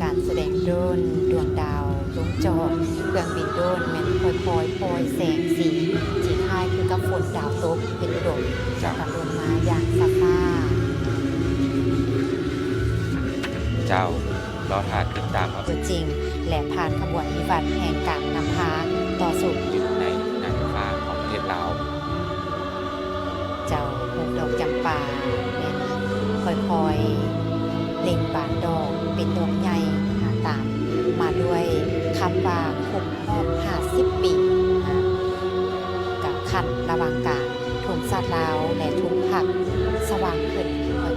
การแสดงโดรนดวงดาวลงจอดเครื่องบินโดรนแม่นค่อยๆปล่อยแสงสีที่คล้ายคือกับฝนดาวตกเป็นอุดมจากการลงมาอย่างซ่าเจ้ารอทาติดตามครับ ตัวจริง และผ่านขบวนวิวัฒน์แห่งการนำพาต่อสู่ อยู่ในนางฟ้าของประเทศลาว เจ้าหกดอกจำปาแม่นค่อยๆเล่งบานดอกเป็นดอกใหญ่ตามมาด้วยคำว่าครบรอบ50 ปีกับขั้นระหว่างการทุ่งสัตว์ลาวและทุ่งผักสว่างขึ้น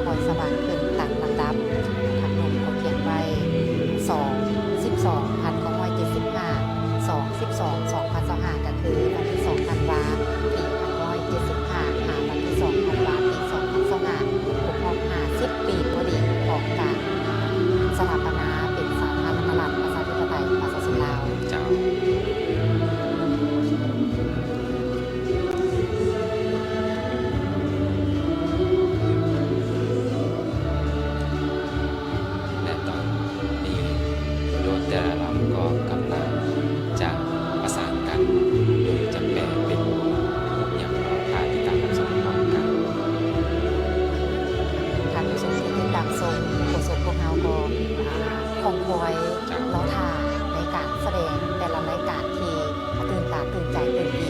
ค่อยๆสว่างขึ้นตามลำดับทางนมเขาเขียนไว้2/12/1975 2/12/2025ก็คือวันที่2ธันวาปี1975วันที่2ธันวาปี2025ครบรอบ50 ปีพอดีของการสถาปนาเป็นสาธารณรัฐประชาธิปไตยประชาชนลาวเจ้าและตอนนี้โดยแต่ละลำก็กำลังจะประสานกันโดยจะแปลเป็นอย่างรอทาที่ตามรับชมพร้อมกัน ท่านผู้ชมที่ติดตามชมโฆษกพวกเราก็คงคอยรอท่าในการแสดงแต่ละรายการที่ตื่นตาตื่นใจตื่นดี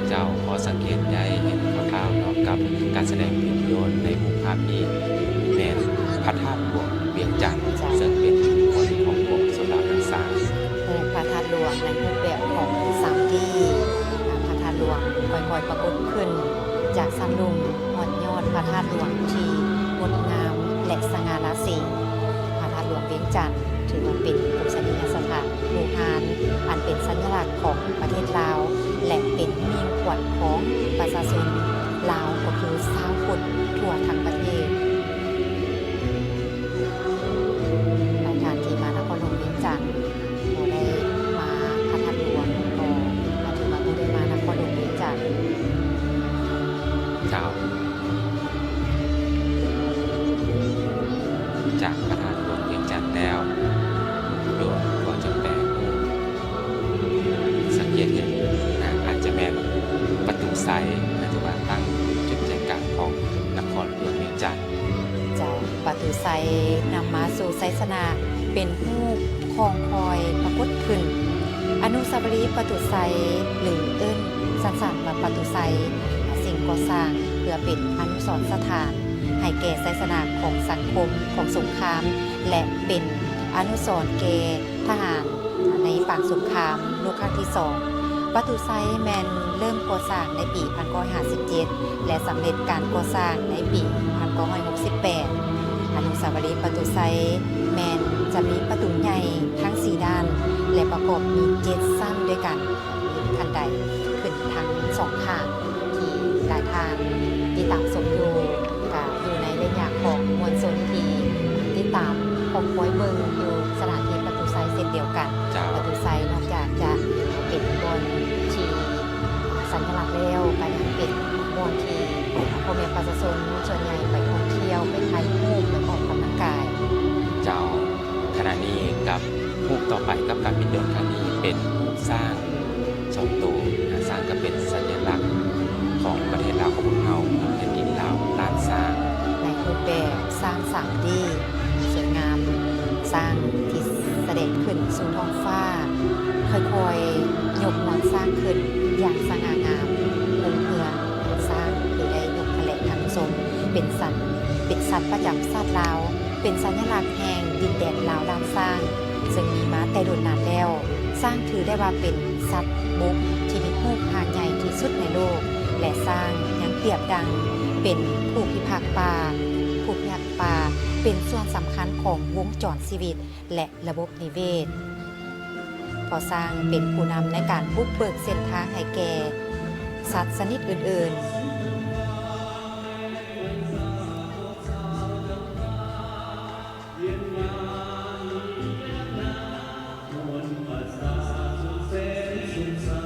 เจ้าขอสังเกตได้เห็นคร่าวๆเนาะกับการแสดงภาพยนตร์ในรูปภาพนี้แม้นพระธาตุหลวงเวียงจันทร์ซึ่งเป็นผลของวงสุราษฎร์สร้าง พระธาตุหลวงในรูปแบบของ3D พระธาตุหลวงค่อยๆปรากฏขึ้น จากสันลุมหอดยอดพระธาตุหลวงที่งดงามและสง่าราศีพระธาตุหลวงเวียงจันทร์ถือว่าเป็นปุษณียสถานโบราณอันเป็นสัญลักษณ์ของประเทศลาว และเป็นมิ่งขวัญของประชาชนลาวก็คือชาวพุทธทั่วทั้งประเทศรายการที่มานครหลวงเวียงจันทร์โบได้มาพระธาตุหลวงก็ถือว่าโบได้มานครหลวงเวียงจันทร์ เจ้าจากพระธาตุหลวงเวียงจันทร์แล้วโยมก็จะแปลรูปสังเกตเห็นอาจจะแม่นประตูไซปัจจุบันตั้งจุดใจกลางของนครหลวงเวียงจันทร์ จากประตูไซนำมาสู่ไซสนาเป็นรูปคองคอยปรากฏขึ้น อนุสาวรีย์ประตูไซหรือเอิ้นสั้นๆว่าประตูไซสิ่งก่อสร้างเพื่อเป็นอนุสรณ์สถานให้แก่ไซสนาของสังคมของสงคราม และเป็นอนุสรณ์แก่ทหารในฝั่งสงครามโลกครั้งที่2ประตูไซแมนเริ่มก่อสร้างในปี1957และสำเร็จการก่อสร้างในปี1968 อนุสาวรีย์ประตูไซแมนจะมีประตูใหญ่ทั้ง4ด้านและประกอบมี7สั้นด้วยกันมีคันไดขึ้นทั้ง2ข้างที่หลายทางที่ตามสมอยู่กับอยู่ในระยะของมวลชนที่ติดตามคงคอยเบิ่งอยู่สถานที่ประตูไซเช่นเดียวกัน เจ้า ประตูไซนอกจากจะเป็นบอนที่สัญลักษณ์แล้วก็ยังเป็นบอนที่พ่อแม่ประชาชนส่วนใหญ่ไปท่องเที่ยวไปถ่ายรูปไปออกกำลังกาย เจ้าขณะนี้กับรูปต่อไปกับการบินโดรนครั้งนี้เป็นรูปสร้างสองตัวสร้างก็เป็นสัญลักษณ์ของประเทศลาวของพวกเราแผ่นดินลาวล้านสร้าง ในรูปแบบสร้างสรรค์ดีสวยงามสร้างที่แสดงขึ้นสู่ท้องฟ้าค่อยๆยกมวลสร้างขึ้นอย่างสง่างามเพื่อสร้างคือได้ยกแถลงทางทรงเป็นสัตว์ประจำชาติลาวเป็นสัญลักษณ์แห่งดินแดนลาวด้านสร้างซึ่งมีมาแต่โดนนานแล้วสร้างถือได้ว่าเป็นสัตว์บกที่มีรูปร่างใหญ่ที่สุดในโลกและสร้างยังเปรียบดังเป็นผู้พิทักษ์ป่าเป็นส่วนสำคัญของวงจรชีวิตและระบบนิเวศพอสร้างเป็นผู้นำในการบุกเบิกเส้นทางให้แก่สัตว์ชนิดอื่น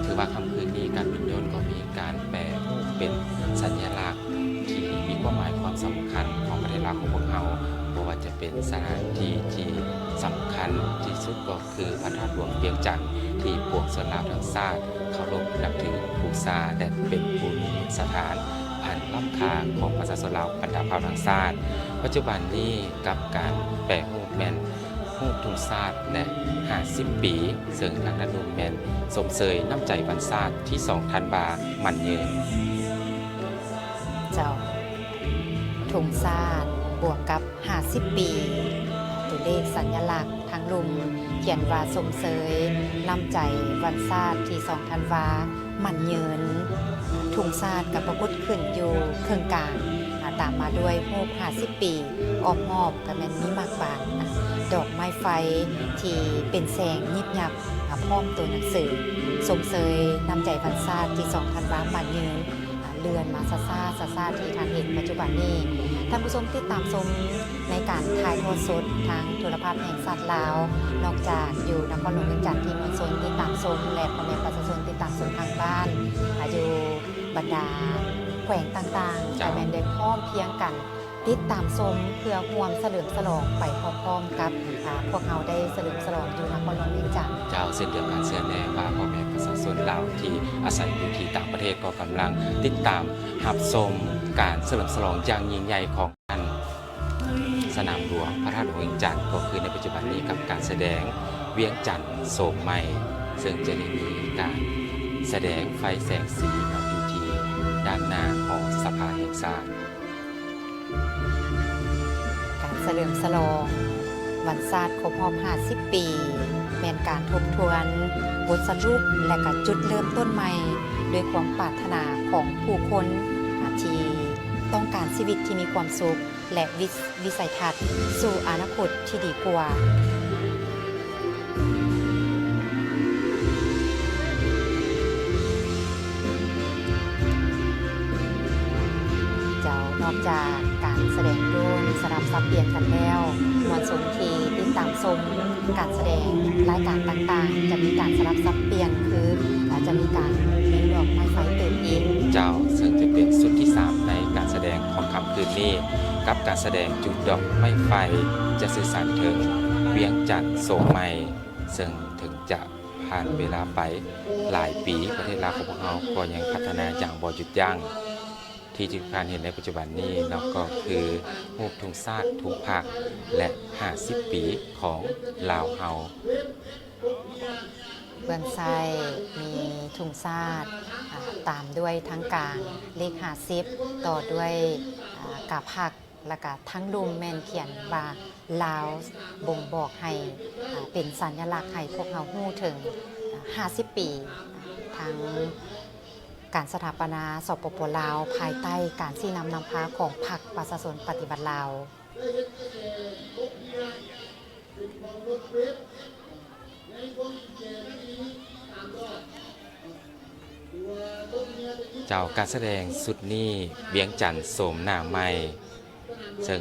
ถือว่าค่ำคืนนี้การบินโดรนก็มีการแปลเป็นสัญลักษณ์ที่มีความหมายความสำคัญของประเทศลาวของพวกเรา เพราะว่าจะเป็นสถานที่ที่สำคัญที่สุดก็คือพระธาตุหลวงเวียงจันทร์ที่ปวงชนลาวทั้งชาติเคารพนับถือบูชาและเป็นภูมิสถานอันล้ำค่าของประชาชนลาวบรรดาเผ่าทั้งชาติปัจจุบันนี้กับการแปลรูปแม่นรูปทุ่งชาติและ50 ปีซึ่งทางด้านนุ่มแม่นสมเสยน้ำใจบรรชาติที่2ธันวามันยืน เจ้าธงชาติบวกกับ50 ปีตัวเลขสัญลักษณ์ทางลุมเขียนว่าสมเสยน้ำใจวันชาติที่2ธันวามันเยินธงชาติกับพระพุทธขึ้นอยู่เครื่องกลางตามมาด้วยรูป50 ปีออมหอบกับแม่นมีมากบานดอกไม้ไฟที่เป็นแสงยิบยับพร้อมตัวหนังสือสมเสยน้ำใจวันชาติที่2ธันวามันเยินเรือนมาซาซาที่ทางเห็นปัจจุบันนี้ท่านผู้ชมติดตามชมในการถ่ายทอดสดทางโทรภาพแห่งชาติลาวนอกจากอยู่นครหลวงเวียงจันทร์ที่มวลชนติดตามชมและพ่อแม่ประชาชนติดตามชมทางบ้านอยู่บรรดาแขวงต่างๆแต่แม่นได้พร้อมเพรียงกันติดตามชมเพื่อร่วมเฉลิมฉลองไปพร้อมๆกับพวกเราได้เฉลิมฉลองอยู่นครหลวงเวียงจันทร์เจ้าเส้นเดียวกันเสื้อแน่ว่าพ่อแม่ประชาชนลาวที่อาศัยอยู่ที่ต่างประเทศก็กำลังติดตามรับชมการเฉลิมฉลองอย่างยิ่งใหญ่ของอันสนามหลวงพระธาตุหลวงเวียงจันทร์ก็คือในปัจจุบันนี้กับการแสดงเวียงจันทร์โสมใหม่ซึ่งจะได้มีการแสดงไฟแสงสีอยู่ที่ด้านหน้าของสภาแห่งชาติการเฉลิมฉลองวันชาติครบรอบ50 ปีแม่นการทบทวนบทสรุปและก็จุดเริ่มต้นใหม่ด้วยความปรารถนาของผู้คนที่ต้องการชีวิตที่มีความสุขและวิสัยทัศน์สู่อนาคตที่ดีกว่านอกจากการแสดงโดนสลับสับเปลี่ยนกันแล้วมวลชนที่ติดตามชมการแสดงรายการต่างๆจะมีการสลับสับเปลี่ยนคือจะมีการมีดอกไม้ไฟเติมอีกเจ้าซึ่งจะเป็นสุดที่3ในการแสดงของค่ำคืนนี้กับการแสดงจุดดอกไม้ไฟจะสื่อสารถึงเวียงจันทร์โสมใหม่ซึ่งถึงจะผ่านเวลาไปหลายปีประเทศลาวของพวกเราก็ยังพัฒนาอย่างบ่หยุดยั้งที่ทุกท่านเห็นในปัจจุบันนี้แล้วก็คือรูปธงชาติทุกภาคและ50 ปีของลาวเฮาเบื้องซ้ายมีธงชาติตามด้วยทั้งกลางเลข50ต่อด้วยกาพักและก็ทั้งลุมแม่นเขียนว่าลาวบ่งบอกให้เป็นสัญลักษณ์ให้พวกเราฮู้ถึง50 ปีทั้งการสถาปนาสปป.ลาวภายใต้การชี้นำนำพาของพรรคประชาชนปฏิบัติลาวเจ้าการแสดงสุดนี้เวียงจันทร์โสมหน้าใหม่ซึ่ง